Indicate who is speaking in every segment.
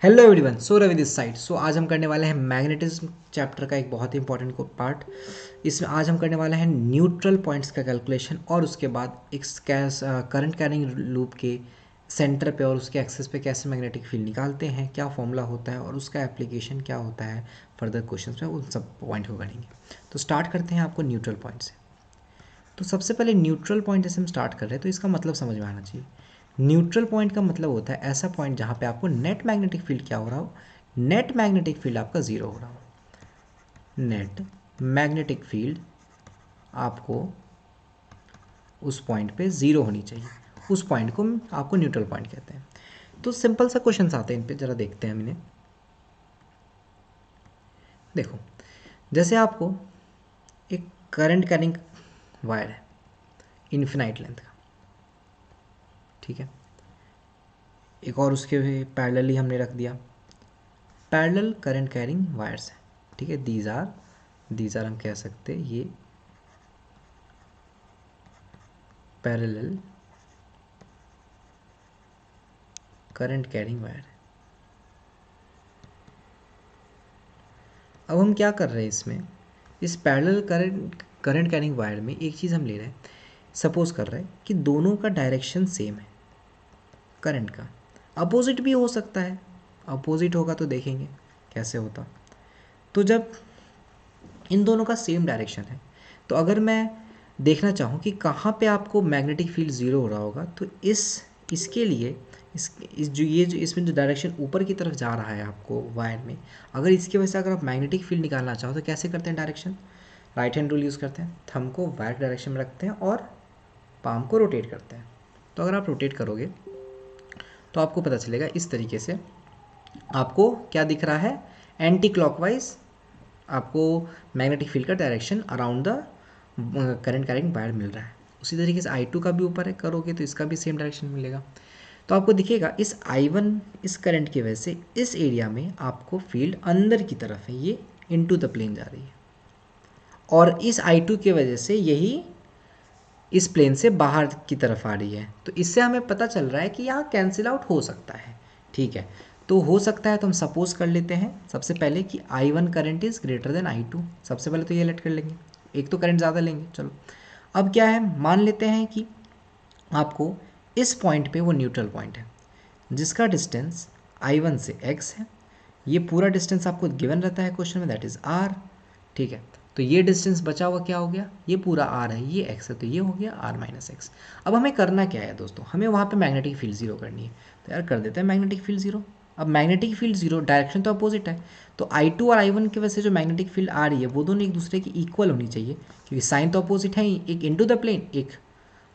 Speaker 1: Hello everyone, so Ravi this side. So आज हम करने वाले हैं मैग्नेटिज्म चैप्टर का एक बहुत ही इंपॉर्टेंट पार्ट। इसमें आज हम करने वाले हैं न्यूट्रल पॉइंट्स का कैलकुलेशन और उसके बाद एक करंट कैरिंग लूप के सेंटर पे और उसके एक्सेस पे कैसे मैग्नेटिक फील्ड निकालते हैं, क्या फॉर्मूला होता है और उसका एप्लीकेशन क्या होता है फर्दर क्वेश्चंस में, उन सब पॉइंट को करेंगे। तो स्टार्ट करते हैं आपको न्यूट्रल पॉइंट से। तो सबसे पहले न्यूट्रल पॉइंट जैसे हम स्टार्ट कर रहे हैं तो इसका मतलब समझ में आना चाहिए। न्यूट्रल पॉइंट का मतलब होता है ऐसा पॉइंट जहाँ पे आपको नेट मैग्नेटिक फील्ड क्या हो रहा हो, नेट मैग्नेटिक फील्ड आपका ज़ीरो हो रहा हो। नेट मैग्नेटिक फील्ड आपको उस पॉइंट पे ज़ीरो होनी चाहिए, उस पॉइंट को आपको न्यूट्रल पॉइंट कहते हैं। तो सिंपल सा क्वेश्चन आते हैं इन पे, ज़रा देखते हैं हम इन्हें। देखो, जैसे आपको एक करंट कैरिंग वायर है इन्फिनाइट लेंथ का, ठीक है। एक और उसके पैरेलली हमने रख दिया पैरेलल करंट कैरिंग वायर्स है, ठीक है। दीज आर हम कह सकते हैं ये पैरेलल करंट कैरिंग वायर है। अब हम क्या कर रहे हैं इसमें, इस पैरेलल करंट कैरिंग वायर में एक चीज़ हम ले रहे हैं। सपोज कर रहे हैं कि दोनों का डायरेक्शन सेम है करंट का, अपोजिट भी हो सकता है। अपोजिट होगा तो देखेंगे कैसे होता। तो जब इन दोनों का सेम डायरेक्शन है तो अगर मैं देखना चाहूँ कि कहाँ पे आपको मैग्नेटिक फील्ड ज़ीरो हो रहा होगा, तो इसके लिए इस जो इसमें जो डायरेक्शन ऊपर की तरफ जा रहा है आपको वायर में, अगर इसकी वजह से अगर आप मैग्नेटिक फील्ड निकालना चाहो तो कैसे करते हैं direction, right hand rule use करते हैं। थंब को वायर डायरेक्शन में रखते हैं और पाम को रोटेट करते हैं। तो अगर आप रोटेट करोगे तो आपको पता चलेगा इस तरीके से आपको क्या दिख रहा है, एंटी क्लॉकवाइज आपको मैग्नेटिक फील्ड का direction around the current carrying wire मिल रहा है। उसी तरीके से I2 का भी ऊपर है करोगे तो इसका भी सेम डायरेक्शन मिलेगा। तो आपको दिखेगा इस I1 इस करंट की वजह से इस एरिया में आपको फील्ड अंदर की तरफ है, ये इनटू द प्लेन जा रही है, और इस I2 की वजह से यही इस प्लेन से बाहर की तरफ आ रही है। तो इससे हमें पता चल रहा है कि यहाँ कैंसिल आउट हो सकता है, ठीक है। तो हो सकता है तो हम सपोज कर लेते हैं सबसे पहले कि I1 current is greater than I2। सबसे पहले तो ये लेट कर लेंगे, एक तो करंट ज़्यादा लेंगे। चलो अब क्या है, मान लेते हैं कि आपको इस पॉइंट पे वो न्यूट्रल पॉइंट है जिसका डिस्टेंस I1 से x है। ये पूरा डिस्टेंस आपको गिवन रहता है क्वेश्चन में, दैट इज़ r, ठीक है। तो ये डिस्टेंस बचा हुआ क्या हो गया, ये पूरा r है, ये x है, तो ये हो गया r माइनस एक्स। अब हमें करना क्या है दोस्तों, हमें वहाँ पे मैग्नेटिक फील्ड ज़ीरो करनी है। तो यार कर देते हैं मैग्नेटिक फील्ड ज़ीरो। अब मैग्नेटिक फील्ड ज़ीरो, डायरेक्शन तो अपोजिट है, तो I2 और I1 की वजह से जो मैग्नेटिक फील्ड आ रही है वो दोनों एक दूसरे की इक्वल होनी चाहिए, क्योंकि साइन तो अपोजिट है ही, एक इनटू द प्लेन एक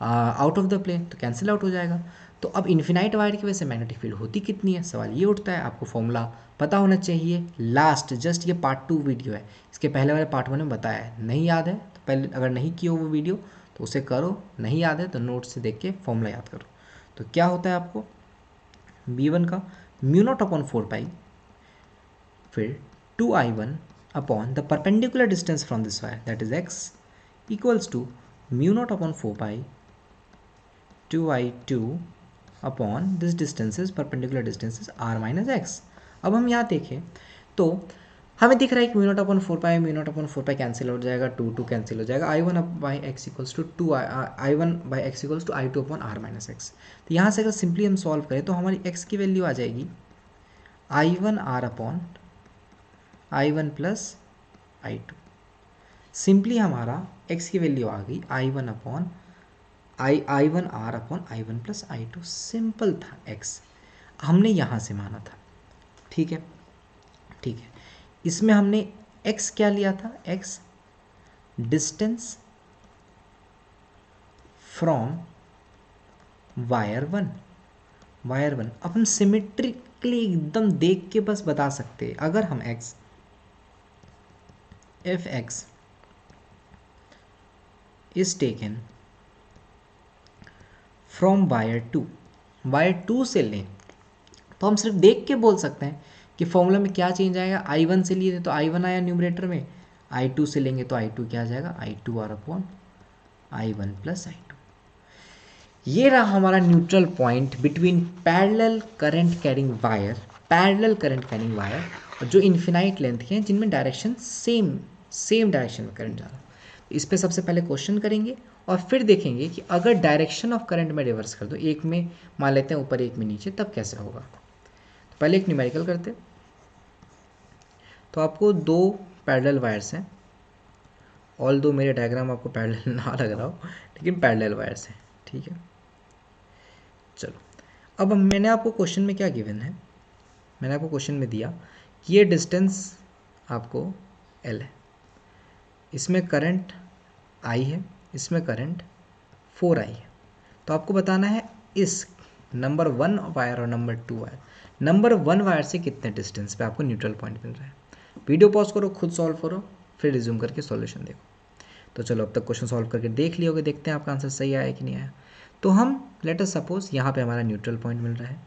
Speaker 1: आउट ऑफ द प्लेन, तो कैंसिल आउट हो जाएगा। तो अब इन्फिनाइट वायर की वजह से मैग्नेटिक फील्ड होती कितनी है, सवाल ये उठता है। आपको फॉर्मूला पता होना चाहिए। लास्ट जस्ट ये पार्ट 2 वीडियो है, इसके पहले वाले पार्ट 1 में बताया है। नहीं याद है तो पहले, अगर नहीं किया वो वीडियो तो उसे करो, नहीं याद है तो नोट से देख के फॉर्मूला याद करो। तो क्या होता है आपको, B1 का म्यू नॉट अपॉन 4 पाई, फिर 2I1 upon the perpendicular distance from this wire that is x equals to mu not upon 4 pi 2I2 upon this distance is perpendicular distance is r minus x. अब हम यहाँ देखें तो हमें दिख रहा है कि mu not upon 4 pi, mu not upon 4 pi cancel हो जाएगा, 2 कैंसिल हो जाएगा, I1 by x equals to I1 by x equals to I2 upon r minus x. तो यहाँ से अगर सिंपली हम सॉल्व करें तो हमारी x की वैल्यू आ जाएगी I1 r upon I1 plus I2। Simply हमारा x की वैल्यू आ गई I1 upon I1 r upon I1 plus I2। Simple था, x हमने यहाँ से माना था, ठीक है, ठीक है। इसमें हमने x क्या लिया था, x distance from wire one, wire one. अब हम सिमेट्रिकली एकदम देख के बस बता सकते हैं, अगर हम x if x is taken from wire two से लें तो हम सिर्फ देख के बोल सकते हैं कि फॉर्मूला में क्या चेंज आएगा। I1 से लिए थे तो I1 आया न्यूमरेटर में, I2 से लेंगे तो I2 क्या आ जाएगा, I2 r upon I1 plus I2। ये रहा हमारा neutral point between parallel current carrying wire parallel current carrying wire और जो इन्फिनाइट लेंथ के हैं जिनमें डायरेक्शन सेम डायरेक्शन में करंट जा रहा है। तो इस पर सबसे पहले क्वेश्चन करेंगे और फिर देखेंगे कि अगर डायरेक्शन ऑफ करंट में रिवर्स कर दो, एक में मान लेते हैं ऊपर एक में नीचे, तब कैसे होगा। तो पहले एक न्यूमेरिकल करते हैं। तो आपको दो पैरेलल वायर्स हैं, ऑल दो मेरे डायग्राम आपको पैरेलल ना लग रहा हो, लेकिन पैरेलल वायर्स हैं, ठीक है। चलो अब मैंने आपको क्वेश्चन में क्या गिवन है, मैंने आपको क्वेश्चन में दिया कि ये डिस्टेंस आपको L है, इसमें करंट I है, इसमें करंट 4I है। तो आपको बताना है इस नंबर 1 वायर और नंबर 2 वायर, नंबर 1 वायर से कितने डिस्टेंस पे आपको न्यूट्रल पॉइंट मिल रहा है। वीडियो पॉज करो, खुद सॉल्व करो, फिर रिज्यूम करके सॉल्यूशन देखो। तो चलो अब तक क्वेश्चन सॉल्व करके देख लियोगे, देखते हैं आपका आंसर सही आया कि नहीं आया। तो हम लेट अस सपोज यहाँ पे हमारा न्यूट्रल पॉइंट मिल रहा है,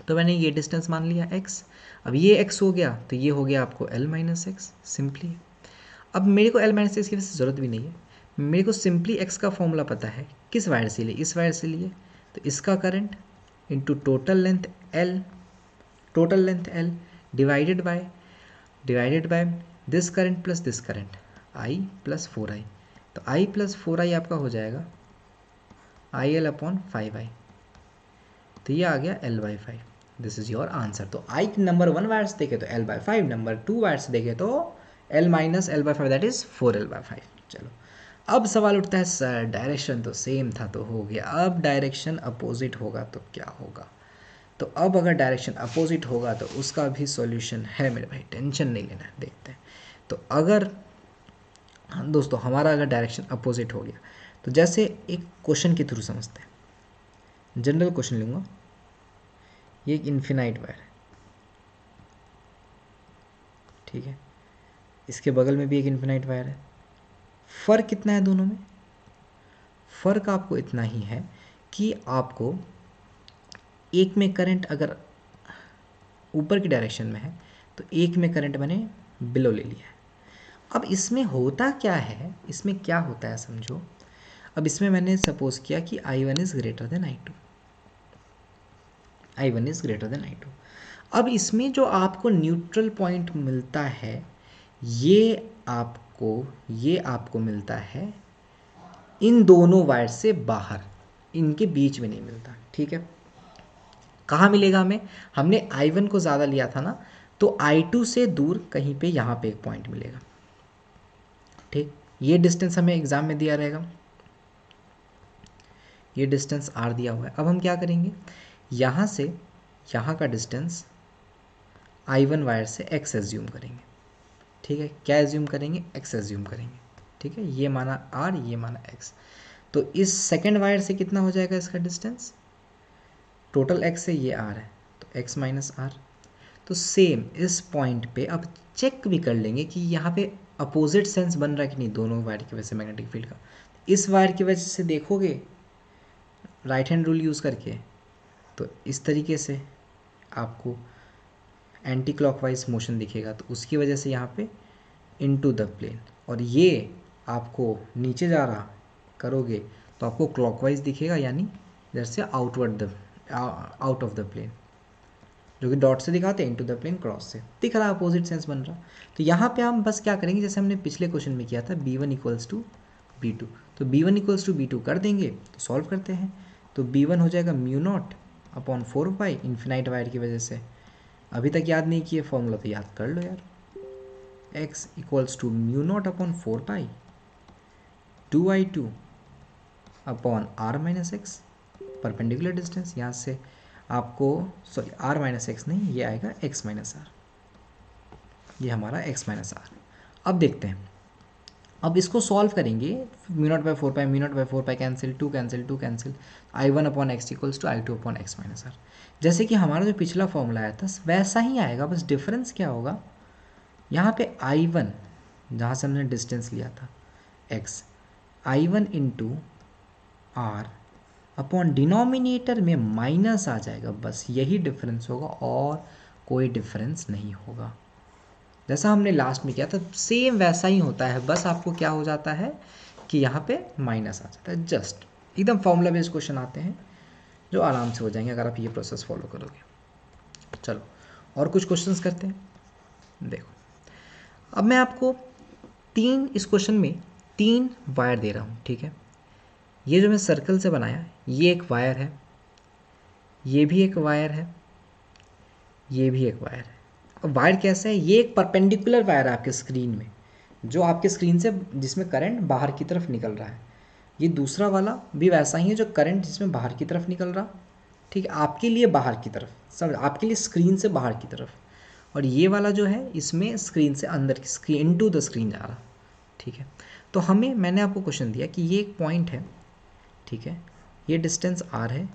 Speaker 1: तो मैंने ये डिस्टेंस मान लिया x। अब ये x हो गया तो ये हो गया आपको L माइनस एक्स सिंपली। अब मेरे को L माइनस एक्स की वैसे ज़रूरत भी नहीं है, मेरे को सिंपली x का फॉर्मूला पता है। किस वायर से लिए, इस वायर से लिए, तो इसका current into total length L divided by this current plus this current I plus 4I। तो I प्लस 4I आपका हो जाएगा IL अपॉन 5I। तो ये आ गया L/5। This is your answer. तो I नंबर 1 वायर्स देखे तो L/5, नंबर 2 वायर्स देखे तो L minus L/5, that is 4L/5। चलो अब सवाल उठता है सर डायरेक्शन तो सेम था तो हो गया, अब डायरेक्शन अपोजिट होगा तो क्या होगा। तो अब अगर डायरेक्शन अपोजिट होगा तो उसका भी सॉल्यूशन है मेरे भाई, टेंशन नहीं लेना है, देखते हैं। तो अगर दोस्तों हमारा अगर डायरेक्शन अपोजिट हो गया तो जैसे एक क्वेश्चन के थ्रू समझते हैं, जनरल क्वेश्चन लूँगा। ये एक इन्फिनाइट वायर है, ठीक है, इसके बगल में भी एक इन्फिनाइट वायर है। फ़र्क कितना है दोनों में, फ़र्क आपको इतना ही है कि आपको एक में करंट अगर ऊपर की डायरेक्शन में है तो एक में करंट मैंने बिलो ले लिया है। अब इसमें होता क्या है, इसमें क्या होता है समझो। अब इसमें मैंने सपोज किया कि I1 is greater than I2, I1 is greater than I2। अब इसमें जो आपको न्यूट्रल पॉइंट मिलता है ये आपको मिलता है इन दोनों वायर से बाहर, इनके बीच में नहीं मिलता, ठीक है। कहाँ मिलेगा हमें, हमने I1 को ज़्यादा लिया था ना, तो I2 से दूर कहीं पे यहाँ पे एक पॉइंट मिलेगा, ठीक। ये डिस्टेंस हमें एग्जाम में दिया रहेगा, ये डिस्टेंस R दिया हुआ है। अब हम क्या करेंगे, यहाँ से यहाँ का डिस्टेंस I1 वायर से x एज्यूम करेंगे, ठीक है। क्या एज्यूम करेंगे, x एज्यूम करेंगे, ठीक है। ये माना R, ये माना x। तो इस सेकेंड वायर से कितना हो जाएगा इसका डिस्टेंस, टोटल x से ये R है तो x माइनस R। तो सेम इस पॉइंट पे अब चेक भी कर लेंगे कि यहाँ पे अपोजिट सेंस बन रहा है कि नहीं दोनों वायर की वजह से मैग्नेटिक फील्ड का। इस वायर की वजह से देखोगे राइट हैंड रूल यूज़ करके तो इस तरीके से आपको एंटी क्लॉकवाइज मोशन दिखेगा, तो उसकी वजह से यहाँ पे इनटू द प्लेन, और ये आपको नीचे जा रहा करोगे तो आपको क्लॉकवाइज दिखेगा, यानी इधर से आउट ऑफ द प्लेन, जो कि डॉट से दिखाते हैं इनटू द प्लेन क्रॉस से दिख रहा है, अपोजिट सेंस बन रहा। तो यहाँ पे हम बस क्या करेंगे, जैसे हमने पिछले क्वेश्चन में किया था B1 इक्वल्स टू B2, तो B1 इक्वल्स टू B2 कर देंगे तो सॉल्व करते हैं। तो B1 हो जाएगा μ0 अपॉन 4 इन्फिनाइट वायर की वजह से। अभी तक याद नहीं किए फॉर्मूला तो याद कर लो यार, x equals to μ0 upon 4 2I2 upon R minus x, perpendicular distance यहाँ से आपको, सॉरी R माइनस एक्स नहीं, ये आएगा x माइनस R, ये हमारा x माइनस R। अब देखते हैं, अब इसको सॉल्व करेंगे, μ0/4 cancel, 2 cancel, 2 cancel, I1 upon x equals to I2 upon x minus R। जैसे कि हमारा जो पिछला फॉर्मूला आया था वैसा ही आएगा, बस डिफरेंस क्या होगा, यहाँ पे I1 जहाँ से हमने डिस्टेंस लिया था x, I1 into R upon denominator में माइनस आ जाएगा, बस यही डिफरेंस होगा और कोई डिफरेंस नहीं होगा। जैसा हमने लास्ट में किया था सेम वैसा ही होता है, बस आपको क्या हो जाता है कि यहाँ पे माइनस आ जाता है। जस्ट एकदम फॉर्मूला बेस्ड क्वेश्चन आते हैं जो आराम से हो जाएंगे अगर आप ये प्रोसेस फॉलो करोगे। चलो और कुछ क्वेश्चंस करते हैं। देखो अब मैं आपको इस क्वेश्चन में 3 वायर दे रहा हूँ, ठीक है। ये जो मैं सर्कल से बनाया ये एक वायर है, ये भी एक वायर है, ये भी एक वायर है। अब वायर कैसा है, ये एक परपेंडिकुलर वायर है आपके स्क्रीन में, जो आपके स्क्रीन से जिसमें करंट बाहर की तरफ निकल रहा है। ये दूसरा वाला भी वैसा ही है जो करंट जिसमें बाहर की तरफ निकल रहा, ठीक है, आपके लिए बाहर की तरफ, समझ, आपके लिए स्क्रीन से बाहर की तरफ। और ये वाला जो है इसमें स्क्रीन से अंदर की स्क्रीन इनटू द स्क्रीन जा रहा, ठीक है। तो मैंने आपको क्वेश्चन दिया कि ये एक पॉइंट है, ठीक है, ये डिस्टेंस आर है,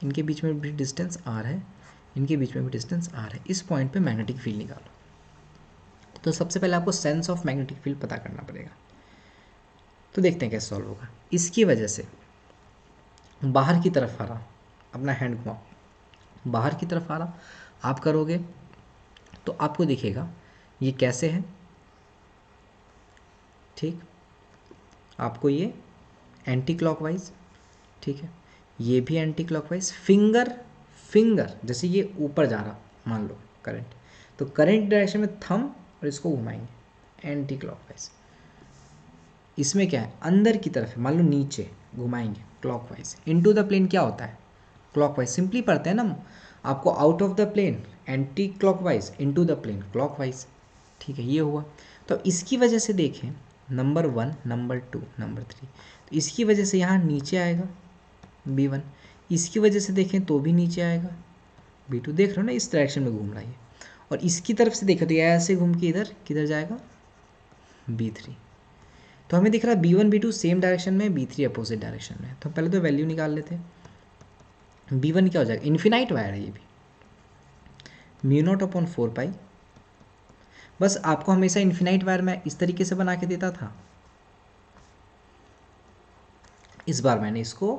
Speaker 1: इनके बीच में भी डिस्टेंस आर है, इनके बीच में भी डिस्टेंस आर है, इस पॉइंट पे मैग्नेटिक फील्ड निकालो। तो सबसे पहले आपको सेंस ऑफ मैग्नेटिक फील्ड पता करना पड़ेगा। तो देखते हैं कैसे सॉल्व होगा। इसकी वजह से बाहर की तरफ आ रहा, अपना हैंड घुमाओ, बाहर की तरफ आ रहा, आप करोगे तो आपको दिखेगा ये कैसे है, ठीक, आपको ये एंटी क्लॉकवाइज, ठीक है, ये भी एंटी क्लॉकवाइज, फिंगर जैसे ये ऊपर जा रहा मान लो करंट, तो करंट डायरेक्शन में थंब और इसको घुमाएंगे एंटी क्लॉकवाइज। इसमें क्या है, अंदर की तरफ है, मान लो नीचे घुमाएंगे क्लॉकवाइज, इनटू द प्लेन क्या होता है क्लॉकवाइज, सिंपली पढ़ते हैं ना आपको, out of the plane anti clockwise, into the plane clockwise, ठीक है, ये हुआ। तो इसकी वजह से देखें नंबर 1, नंबर 2, नंबर 3, तो इसकी वजह से यहाँ नीचे आएगा B1, इसकी वजह से देखें तो भी नीचे आएगा B2, देख रहे हो ना इस डायरेक्शन में घूम रहा है। और इसकी तरफ से देखें तो ये ऐसे घूम के इधर किधर जाएगा B3। तो हमें दिख रहा है B1 B2 सेम डायरेक्शन में, B3 अपोजिट डायरेक्शन में। तो पहले तो वैल्यू निकाल लेते हैं। B1 क्या हो जाएगा, इन्फिनाइट वायर है ये भी, μ0/4 बस आपको हमेशा इन्फिनाइट वायर मैं इस तरीके से बना के देता था, इस बार मैंने इसको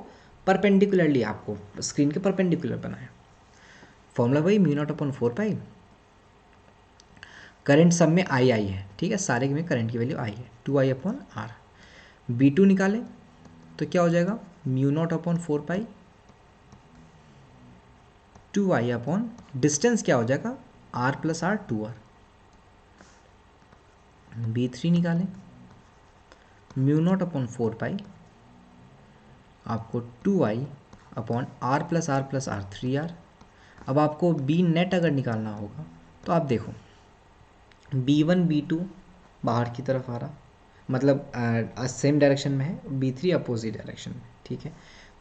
Speaker 1: परपेंडिकुलरली आपको स्क्रीन के परपेंडिकुलर बनाया। फॉर्मूला वही μ0/4, करंट सब में आई है, ठीक है, सारे में करंट की वैल्यू आई है, 2I/R। B2 निकालें तो क्या हो जाएगा μ0/4, 2I डिस्टेंस क्या हो जाएगा R+R 2R। B3 निकालें μ0/4 आपको 2I/R+R+R 3R। अब आपको B नेट अगर निकालना होगा तो आप देखो B1 B2 बाहर की तरफ आ रहा, मतलब सेम डायरेक्शन में है, B3 अपोजिट डायरेक्शन में, ठीक है।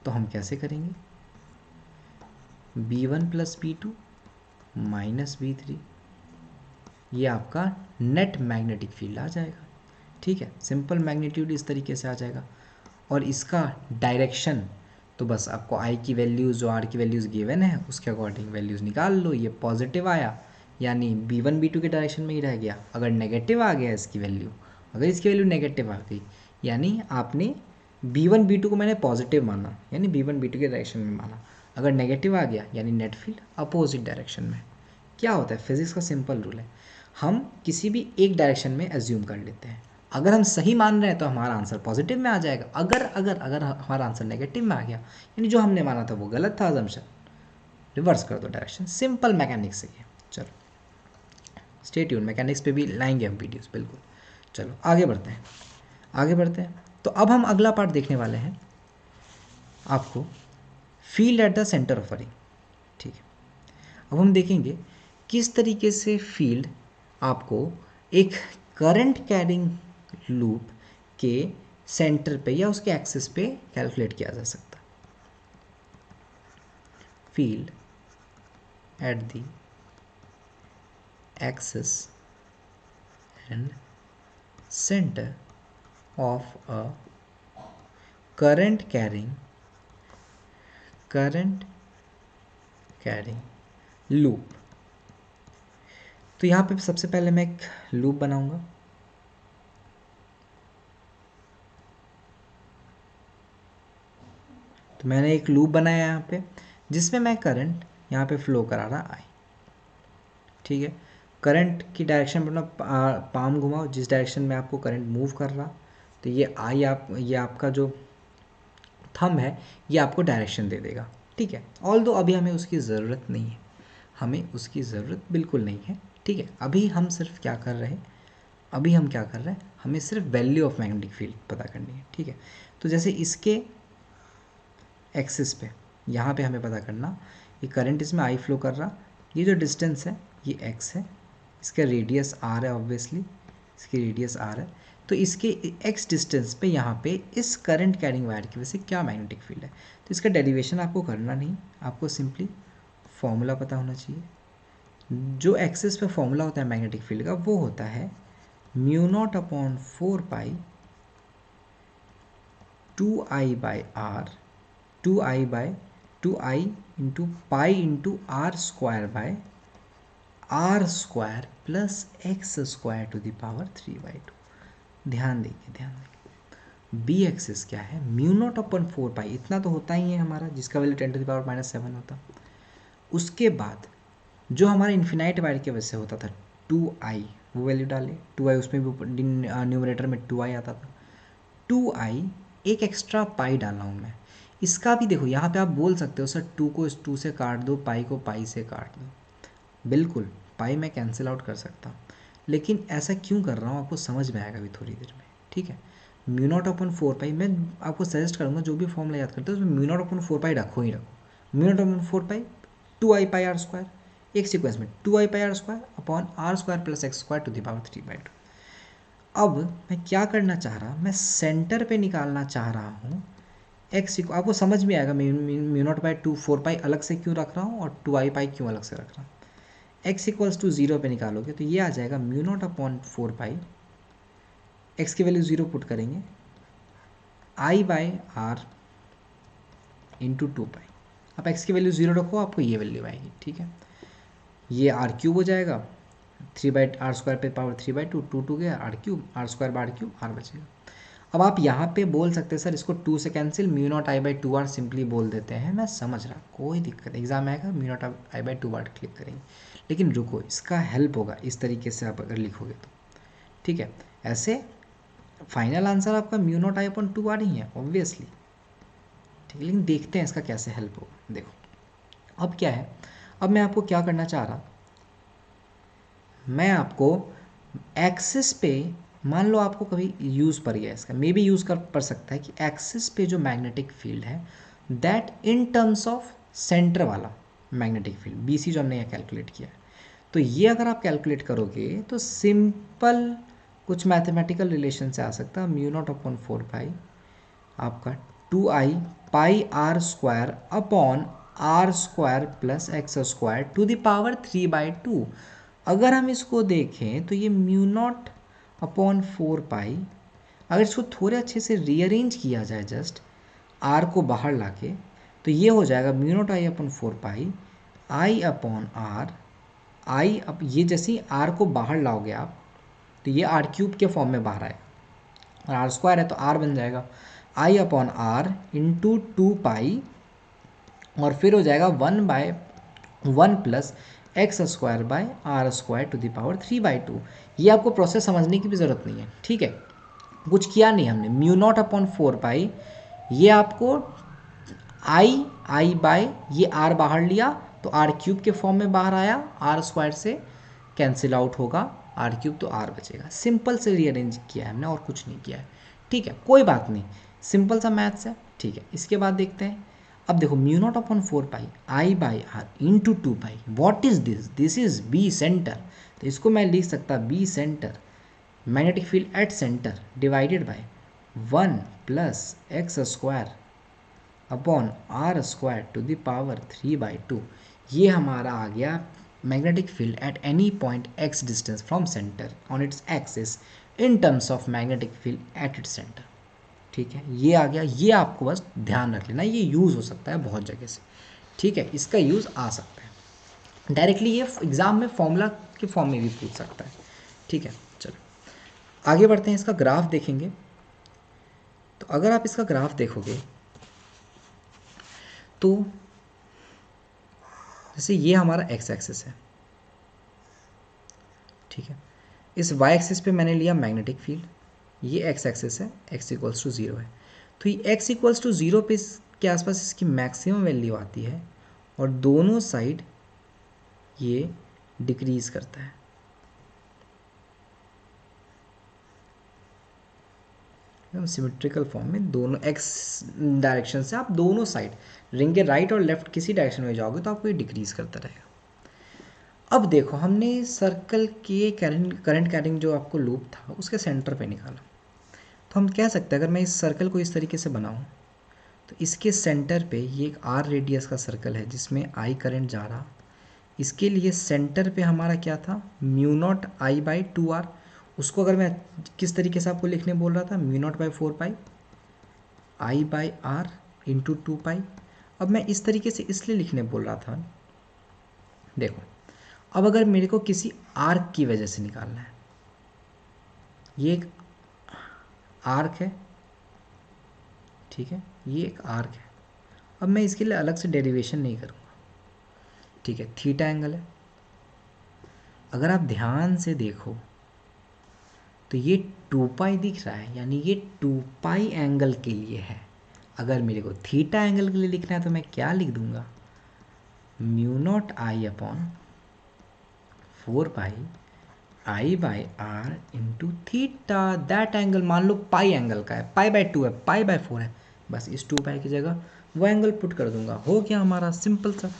Speaker 1: तो हम कैसे करेंगे, B1 + B2 - B3, ये आपका नेट मैग्नेटिक फील्ड आ जाएगा, ठीक है। सिंपल मैग्नीट्यूड इस तरीके से आ जाएगा। और इसका डायरेक्शन तो बस आपको आई की वैल्यूज़ जो आर की वैल्यूज़ गिवन है उसके अकॉर्डिंग वैल्यूज़ निकाल लो। ये पॉजिटिव आया यानी B1 B2 के डायरेक्शन में ही रह गया। अगर नेगेटिव आ गया इसकी वैल्यू, अगर इसकी वैल्यू नेगेटिव आ गई यानी आपने B1 B2 को मैंने पॉजिटिव माना, यानी B1 B2 के डायरेक्शन में माना। अगर नेगेटिव आ गया यानी नेट फील्ड अपोजिट डायरेक्शन में। क्या होता है, फिजिक्स का सिंपल रूल है, हम किसी भी एक डायरेक्शन में एज्यूम कर लेते हैं, अगर हम सही मान रहे हैं तो हमारा आंसर पॉजिटिव में आ जाएगा, अगर अगर अगर हमारा आंसर नेगेटिव में आ गया यानी जो हमने माना था वो गलत था, अजम्पशन रिवर्स कर दो डायरेक्शन। सिंपल मैकेनिक्स है ये। चलो स्टे ट्यून, मैकेनिक्स पे भी लाएंगे हम वीडियोस बिल्कुल। चलो आगे बढ़ते हैं। तो अब हम अगला पार्ट देखने वाले हैं आपको field at the centre of a ring, ठीक है। अब हम देखेंगे किस तरीके से फील्ड आपको एक करंट कैरिंग लूप के सेंटर पे या उसके एक्सिस पे कैलकुलेट किया जा सकता है। Field at the axis and centre of a current carrying loop. तो यहाँ पे सबसे पहले मैं एक लूप बनाऊंगा, तो मैंने एक लूप बनाया यहाँ पे जिसमें मैं करंट यहाँ पे फ्लो करा रहा आई, ठीक है। करंट की डायरेक्शन अपना पाम घुमाओ, जिस डायरेक्शन में आपको करंट मूव कर रहा, तो ये आई ये आपका जो थंब है ये आपको डायरेक्शन दे देगा, ठीक है। ऑल्दो अभी हमें उसकी ज़रूरत नहीं है, हमें उसकी ज़रूरत बिल्कुल नहीं है। ठीक है, अभी हम सिर्फ क्या कर रहे हैं, हमें सिर्फ वैल्यू ऑफ मैग्नेटिक फील्ड पता करनी है। ठीक है, तो जैसे इसके एक्सिस पे यहाँ पे हमें पता करना, ये करंट इसमें आई फ्लो कर रहा, ये जो डिस्टेंस है ये एक्स है, इसका रेडियस आर है, ऑब्वियसली इसकी रेडियस आर है। तो इसके एक्स डिस्टेंस पे यहाँ पे इस करंट कैरिंग वायर की वजह से क्या मैग्नेटिक फील्ड है। तो इसका डेरिवेशन आपको करना नहीं, आपको सिंपली फॉर्मूला पता होना चाहिए। जो एक्सिस पे फॉर्मूला होता है मैग्नेटिक फील्ड का वो होता है mu not upon 4 pi 2i by r, 2i into pi into r square plus x square to the power 3/2। ध्यान देखिए, बी एक्सिस क्या है, म्यू नॉट अपॉन 4 पाई, इतना तो होता ही है हमारा, जिसका वैल्यू 10 टू द पावर -7 होता। उसके बाद जो हमारा इन्फिनाइट वायर की वजह से होता था 2i, वो वैल्यू डाले, 2i उसमें भी न्यूमरेटर में 2i आता था, 2i एक एक्स्ट्रा पाई डाला हूँ मैं। इसका भी देखो, यहाँ पे आप बोल सकते हो सर 2 को इस 2 से काट दो, पाई को पाई से काट दो। बिल्कुल, पाई मैं कैंसिल आउट कर सकता हूँ, लेकिन ऐसा क्यों कर रहा हूँ आपको समझ में आएगा अभी थोड़ी देर में। ठीक है, म्यू नॉट अपॉन 4 पाई, मैं आपको सजेस्ट करूँगा जो भी फॉर्मूला याद करते हो उसमें म्यू नॉट अपॉन 4 पाई रखो ही रखो। Mu not upon 4 pi 2i pi r square, एक सीक्वेंस में 2i pi r square upon r square plus x square to the power 3/2। अब मैं क्या करना चाह रहा, मैं सेंटर पे निकालना चाह रहा हूँ एक्स, आपको समझ में आएगा म्यू नॉट बाई 2 4 पाई अलग से क्यों रख रहा हूँ और 2i पाई क्यों अलग से रख रहा हूँ। एक्स इक्वल्स टू 0 पे निकालोगे तो ये आ जाएगा mu not upon 4 pi, x की वैल्यू 0 पुट करेंगे, आई बाई आर इंटू 2 पाई। आप एक्स की वैल्यू 0 रखो, आपको ये वैल्यू आएगी। ठीक है, ये आर क्यूब हो जाएगा, 3/r स्क्वायर पे पावर 3/2, 2 गया आर क्यूब, आर स्क्वायर बार क्यूब, आर बचेगा। अब आप यहाँ पे बोल सकते हैं सर इसको 2 से cancel, mu naught I by 2r simply बोल देते हैं, मैं समझ रहा, कोई दिक्कत, एग्जाम आएगा mu naught I by 2r click करेंगे। लेकिन रुको, इसका हेल्प होगा इस तरीके से आप अगर लिखोगे तो। ठीक है, ऐसे फाइनल आंसर आपका mu naught I upon 2r ही है ऑब्वियसली। ठीक है, लेकिन देखते हैं इसका कैसे हेल्प होगा। देखो अब क्या है, अब मैं आपको क्या करना चाह रहा, मैं आपको एक्सिस पे, मान लो आपको कभी यूज़ पड़ गया इसका, मे भी यूज़ कर पड़ सकता है कि एक्सिस पे जो मैग्नेटिक फील्ड है that in terms of centre वाला मैग्नेटिक फील्ड BC जो हमने यहाँ कैलकुलेट किया है, तो ये अगर आप कैलकुलेट करोगे तो सिंपल कुछ मैथमेटिकल रिलेशन से आ सकता है, म्यू नॉट अपॉन 4 पाई आपका 2i pi r square upon r square plus x square to the power 3/2। अगर हम इसको देखें तो ये म्यू नॉट अपॉन 4 पाई, अगर इसको थोड़े अच्छे से रीअरेंज किया जाए, जस्ट आर को बाहर लाके, तो ये हो जाएगा mu not I upon 4 pi I upon R, I अब ये जैसे ही आर को बाहर लाओगे आप तो ये आर क्यूब के फॉर्म में बाहर आएगा, और आर स्क्वायर है तो आर बन जाएगा I upon r into 2 pi, और फिर हो जाएगा 1/1 plus x square by r square to the power 3/2। ये आपको प्रोसेस समझने की भी ज़रूरत नहीं है। ठीक है, कुछ किया नहीं हमने, म्यू नॉट अपॉन 4 पाई, ये आपको आई बाय ये आर बाहर लिया तो आर क्यूब के फॉर्म में बाहर आया, आर स्क्वायर से कैंसिल आउट होगा, आर क्यूब तो आर बचेगा। सिंपल से रीअरेंज किया है हमने और कुछ नहीं किया है। ठीक है, कोई बात नहीं, सिंपल सा मैथ्स है। ठीक है, इसके बाद देखते हैं, अब देखो mu not upon 4 pi I by r into 2 pi, what is this, this is B centre, तो इसको मैं लिख सकता B centre magnetic field at centre divided by 1 plus x square upon r square to the power 3/2। ये हमारा आ गया magnetic field at any point x distance from centre on its axis in terms of magnetic field at its centre. ठीक है, ये आ गया, ये आपको बस ध्यान रख लेना, ये यूज़ हो सकता है बहुत जगह से। ठीक है, इसका यूज़ आ सकता है डायरेक्टली, ये एग्ज़ाम में फॉर्मूला के फॉर्म में भी पूछ सकता है। ठीक है, चलो आगे बढ़ते हैं, इसका ग्राफ देखेंगे। तो अगर आप इसका ग्राफ देखोगे तो जैसे ये हमारा एक्स एक्सिस है, ठीक है, इस वाई एक्सिस पे मैंने लिया मैग्नेटिक फील्ड, ये एक्स एक्सिस है, एक्स इक्वल्स टू 0 है, तो ये एक्स इक्वल्स टू 0 पे के आसपास इसकी मैक्सिमम वैल्यू आती है, और दोनों साइड ये डिक्रीज करता है। सिमेट्रिकल फॉर्म में दोनों एक्स डायरेक्शन से आप दोनों साइड रिंग के राइट और लेफ्ट किसी डायरेक्शन में जाओगे तो आपको ये डिक्रीज करता रहेगा। अब देखो हमने सर्कल के करंट कैरिंग जो आपको लूप था उसके सेंटर पे निकाला, तो हम कह सकते हैं अगर मैं इस सर्कल को इस तरीके से बनाऊं तो इसके सेंटर पे ये एक आर रेडियस का सर्कल है जिसमें आई करंट जा रहा, इसके लिए सेंटर पे हमारा क्या था mu not I by 2r। उसको अगर मैं किस तरीके से आपको लिखने बोल रहा था, mu not by 4 pi I by r into 2 pi. अब मैं इस तरीके से इसलिए लिखने बोल रहा था, देखो अब अगर मेरे को किसी आर्क की वजह से निकालना है, ये एक आर्क है, ठीक है, ये एक आर्क है। अब मैं इसके लिए अलग से डेरिवेशन नहीं करूँगा, ठीक है, थीटा एंगल है। अगर आप ध्यान से देखो तो ये 2 पाई दिख रहा है, यानी ये 2 पाई एंगल के लिए है। अगर मेरे को थीटा एंगल के लिए लिखना है तो मैं क्या लिख दूंगा, mu not I upon 4 pi I by r into theta. That angle मान लो पाई एंगल का है, पाई बाई 2 है, पाई बाई 4 है, बस इस 2 पाई की जगह वो एंगल पुट कर दूंगा, हो गया हमारा सिंपल सा।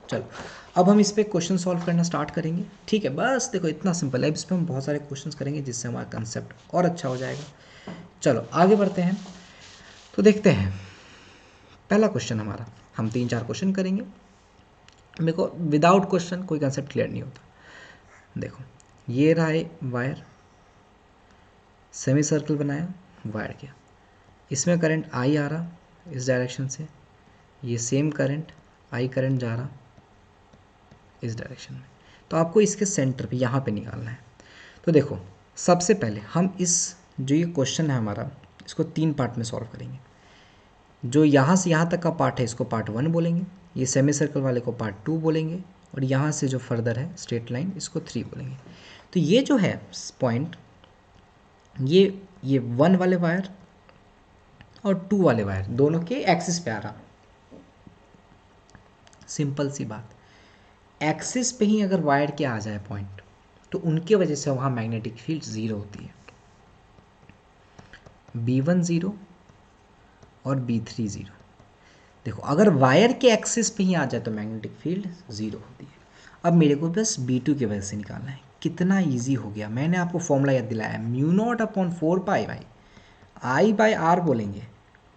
Speaker 1: चलो अब हम इस पर क्वेश्चन सॉल्व करना स्टार्ट करेंगे, ठीक है। बस देखो इतना सिंपल है, इस पर हम बहुत सारे क्वेश्चंस करेंगे जिससे हमारा कंसेप्ट और अच्छा हो जाएगा। चलो आगे बढ़ते हैं, तो देखते हैं पहला क्वेश्चन हमारा, हम 3-4 क्वेश्चन करेंगे। मेरे को विदाउट क्वेश्चन कोई कंसेप्ट क्लियर नहीं होता। देखो ये रहा है वायर, सेमी सर्कल बनाया, वायर किया, इसमें करंट आई आ रहा इस डायरेक्शन से, ये सेम करंट आई करंट जा रहा इस डायरेक्शन में, तो आपको इसके सेंटर पे यहाँ पे निकालना है। तो देखो सबसे पहले हम इस जो ये क्वेश्चन है हमारा, इसको 3 पार्ट में सॉल्व करेंगे। जो यहाँ से यहाँ तक का पार्ट है इसको पार्ट 1 बोलेंगे, ये सेमी सर्कल वाले को पार्ट 2 बोलेंगे, और यहाँ से जो फर्दर है स्ट्रेट लाइन इसको 3 बोलेंगे। तो ये जो है पॉइंट, ये 1 वाले वायर और 2 वाले वायर दोनों के एक्सिस पे आ रहा। सिंपल सी बात, एक्सिस पे ही अगर वायर के आ जाए पॉइंट तो उनके वजह से वहाँ मैग्नेटिक फील्ड 0 होती है। B1 0 और B3 0। देखो अगर वायर के एक्सिस पे ही आ जाए तो मैग्नेटिक फील्ड 0 होती है। अब मेरे को बस B2 की वजह से निकालना है। कितना इजी हो गया, मैंने आपको फॉर्मूला याद दिलाया, mu not upon 4 pi by I by R बोलेंगे,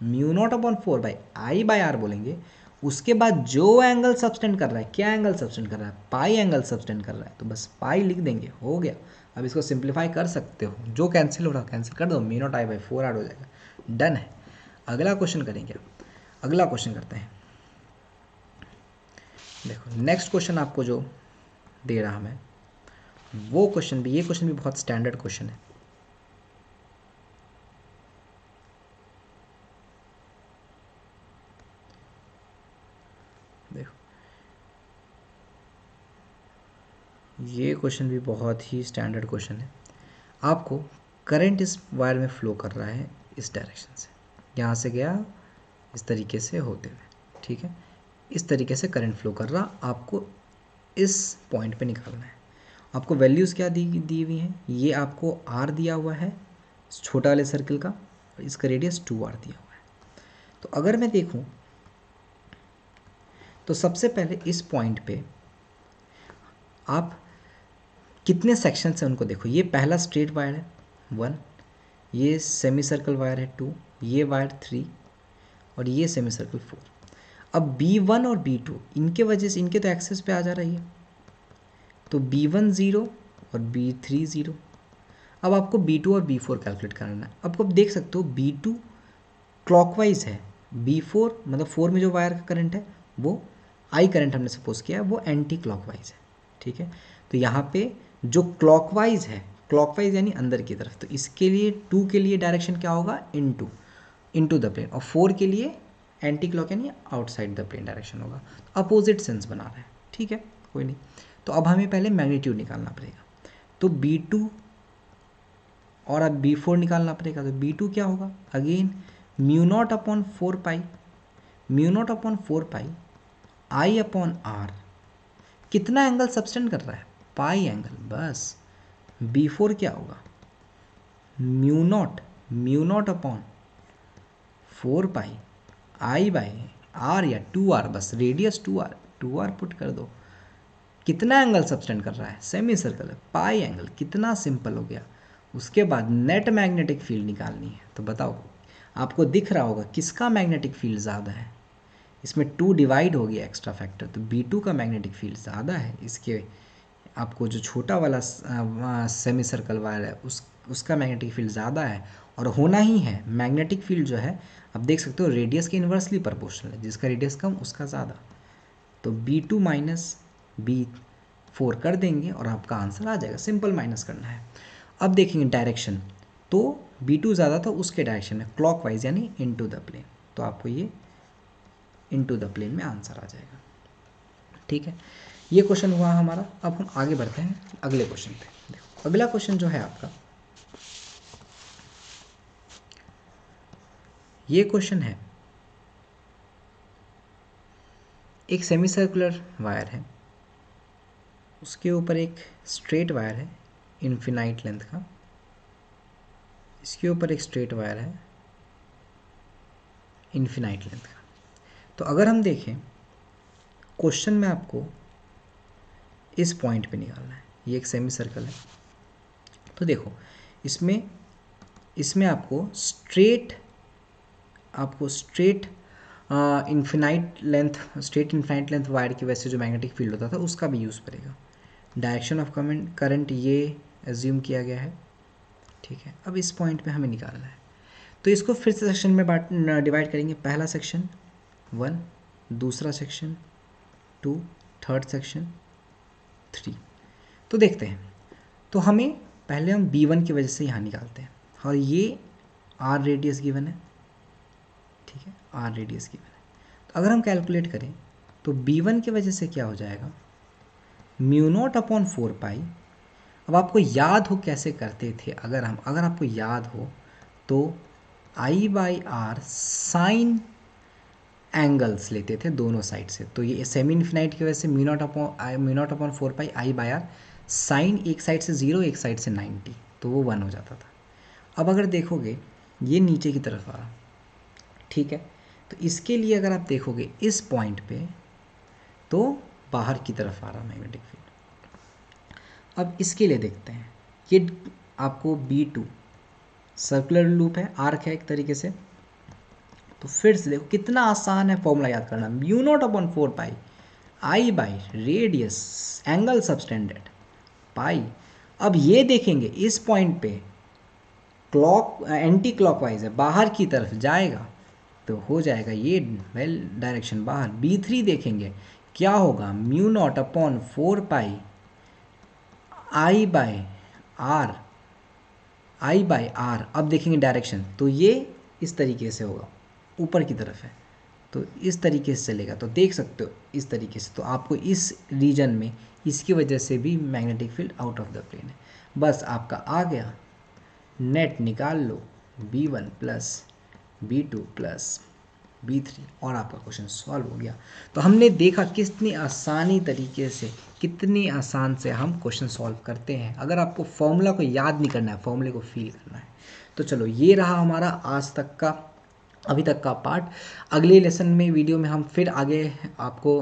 Speaker 1: mu not upon 4 by I by R बोलेंगे। उसके बाद जो एंगल सबटेंड कर रहा है, क्या एंगल सबटेंड कर रहा है, पाई एंगल सबटेंड कर रहा है, तो बस पाई लिख देंगे, हो गया। अब इसको सिंप्लीफाई कर सकते हो, जो कैंसिल हो रहा है कैंसिल कर दो, mu not I by 4 r हो जाएगा, डन है। अगला क्वेश्चन करेंगे, अगला क्वेश्चन करते हैं। देखो नेक्स्ट क्वेश्चन आपको जो दे रहा मैं, वो क्वेश्चन भी, ये क्वेश्चन भी बहुत स्टैंडर्ड क्वेश्चन है। देखो ये क्वेश्चन भी बहुत ही स्टैंडर्ड क्वेश्चन है। आपको करंट इस वायर में फ्लो कर रहा है इस डायरेक्शन से, यहाँ से गया इस तरीके से होते हुए, ठीक है, इस तरीके से करंट फ्लो कर रहा, आपको इस पॉइंट पे निकालना है। आपको वैल्यूज़ क्या दी हुई हैं, ये आपको आर दिया हुआ है छोटा वाले सर्कल का, और इसका रेडियस 2r दिया हुआ है। तो अगर मैं देखूं तो सबसे पहले इस पॉइंट पे आप कितने सेक्शन से उनको देखो, ये पहला स्ट्रेट वायर है 1, ये सेमी सर्कल वायर है 2, ये वायर 3, और ये सेमी सर्कल 4। अब B1 और B2 इनके वजह से इनके तो एक्सेस पे आ जा रही है, तो B1 0 और B3 0। अब आपको B2 और B4 कैलकुलेट करना है। आपको देख सकते हो B2 क्लॉकवाइज है, B4 मतलब 4 में जो वायर का करंट है वो आई करंट हमने सपोज किया है, वो एंटी क्लॉकवाइज है, ठीक है। तो यहाँ पे जो क्लॉकवाइज है, क्लॉकवाइज यानी अंदर की तरफ, तो इसके लिए 2 के लिए डायरेक्शन क्या होगा, इनटू द प्लेन, और 4 के लिए एंटी क्लॉक यानी आउटसाइड द प्लेन डायरेक्शन होगा। अपोजिट सेंस बना रहा है, ठीक है, कोई नहीं। तो अब हमें पहले मैग्नीट्यूड निकालना पड़ेगा, तो B2 और अब B4 निकालना पड़ेगा। तो B2 क्या होगा, again mu not upon 4 pi, mu not upon 4 pi I upon r कितना एंगल सबटेंड कर रहा है, पाई एंगल। बस B4 क्या होगा, mu not upon 4 pi I by r या 2R, बस रेडियस 2R पुट कर दो। कितना एंगल सबटेंड कर रहा है, सेमी सर्कल है, पाई एंगल। कितना सिंपल हो गया। उसके बाद नेट मैग्नेटिक फील्ड निकालनी है, तो बताओ आपको दिख रहा होगा किसका मैग्नेटिक फील्ड ज़्यादा है। इसमें 2 डिवाइड हो गया एक्स्ट्रा फैक्टर, तो B2 का मैग्नेटिक फील्ड ज़्यादा है। इसके आपको जो छोटा वाला सेमी सर्कल वाला है उसका मैग्नेटिक फील्ड ज़्यादा है, और होना ही है। मैग्नेटिक फील्ड जो है आप देख सकते हो रेडियस के इन्वर्सली प्रोपोर्शनल है, जिसका रेडियस कम उसका ज़्यादा। तो B2 माइनस B4 कर देंगे और आपका आंसर आ जाएगा। सिंपल माइनस करना है। अब देखेंगे डायरेक्शन, तो B2 ज़्यादा था उसके डायरेक्शन में क्लॉकवाइज यानी इनटू द प्लेन, तो आपको ये इनटू द प्लेन में आंसर आ जाएगा। ठीक है, ये क्वेश्चन हुआ हमारा। अब हम आगे बढ़ते हैं अगले क्वेश्चन पे। देखो अगला क्वेश्चन जो है आपका, ये क्वेश्चन है एक सेमी सर्कुलर वायर है, उसके ऊपर एक स्ट्रेट वायर है इनफिनाइट लेंथ का, इसके ऊपर एक स्ट्रेट वायर है इनफिनाइट लेंथ का। तो अगर हम देखें क्वेश्चन में आपको इस पॉइंट पे निकालना है, ये एक सेमी सर्कल है। तो देखो इसमें आपको स्ट्रेट इनफिनाइट लेंथ वायर की वजह से जो मैग्नेटिक फील्ड होता था उसका भी यूज़ करेगा। डायरेक्शन ऑफ करंट ये एज्यूम किया गया है। ठीक है, अब इस पॉइंट पे हमें निकालना है, तो इसको फिर से सेक्शन में डिवाइड करेंगे। पहला सेक्शन 1, दूसरा सेक्शन 2, थर्ड सेक्शन 3। तो देखते हैं, तो हमें पहले हम B1 की वजह से यहाँ निकालते हैं, और ये R रेडियस गिवन है। ठीक है, R रेडियस गिवन है। तो अगर हम कैलकुलेट करें तो B1 की वजह से क्या हो जाएगा, म्यू नॉट अपॉन 4 पाई। अब आपको याद हो कैसे करते थे, अगर आपको याद हो तो I by r sine angles लेते थे दोनों साइड से। तो ये सेमी इन्फिनाइट की वजह से mu not upon 4 pi I by r sine, एक साइड से 0 एक साइड से 90, तो वो 1 हो जाता था। अब अगर देखोगे ये नीचे की तरफ आ रहा, ठीक है, तो इसके लिए अगर आप देखोगे इस पॉइंट पे तो बाहर की तरफ आ रहा मैग्नेटिक फील्ड। अब इसके लिए देखते हैं, ये आपको B2 सर्कुलर लूप है, आर्क है एक तरीके से। तो फिर से देखो कितना आसान है फॉर्मूला याद करना, mu not upon 4 pi I by radius angle subtended pi. अब ये देखेंगे इस पॉइंट पे एंटी क्लॉकवाइज है, बाहर की तरफ जाएगा, तो हो जाएगा ये वेल डायरेक्शन बाहर। B3 देखेंगे क्या होगा, mu not upon 4 pi I by r. अब देखेंगे डायरेक्शन, तो ये इस तरीके से होगा, ऊपर की तरफ है, तो इस तरीके से चलेगा। तो देख सकते हो इस तरीके से, तो आपको इस रीजन में इसकी वजह से भी magnetic field out of the plane है। बस आपका आ गया, नेट निकाल लो B1 plus B2 plus B3 और आपका क्वेश्चन सॉल्व हो गया। तो हमने देखा कितनी आसानी तरीके से, कितनी आसान से हम क्वेश्चन सॉल्व करते हैं। अगर आपको फॉर्मूला को याद नहीं करना है, फॉर्मूले को फील करना है। तो चलो ये रहा हमारा आज तक का, अभी तक का पार्ट। अगले लेसन में वीडियो में हम फिर आगे आपको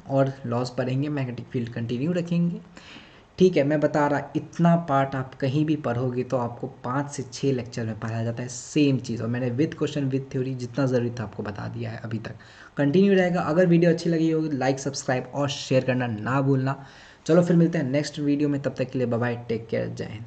Speaker 1: और लॉस पढ़ेंगे, मैग्नेटिक फील्ड कंटिन्यू रखेंगे। ठीक है, मैं बता रहा इतना पार्ट आप कहीं भी पढ़ोगे तो आपको 5 से 6 लेक्चर में पढ़ाया जाता है सेम चीज़, और मैंने विद क्वेश्चन विद थ्योरी जितना ज़रूरी था आपको बता दिया है। अभी तक कंटिन्यू रहेगा। अगर वीडियो अच्छी लगी होगी लाइक सब्सक्राइब और शेयर करना ना भूलना। चलो फिर मिलते हैं नेक्स्ट वीडियो में, तब तक के लिए बाय बाय, टेक केयर, जय हिंद।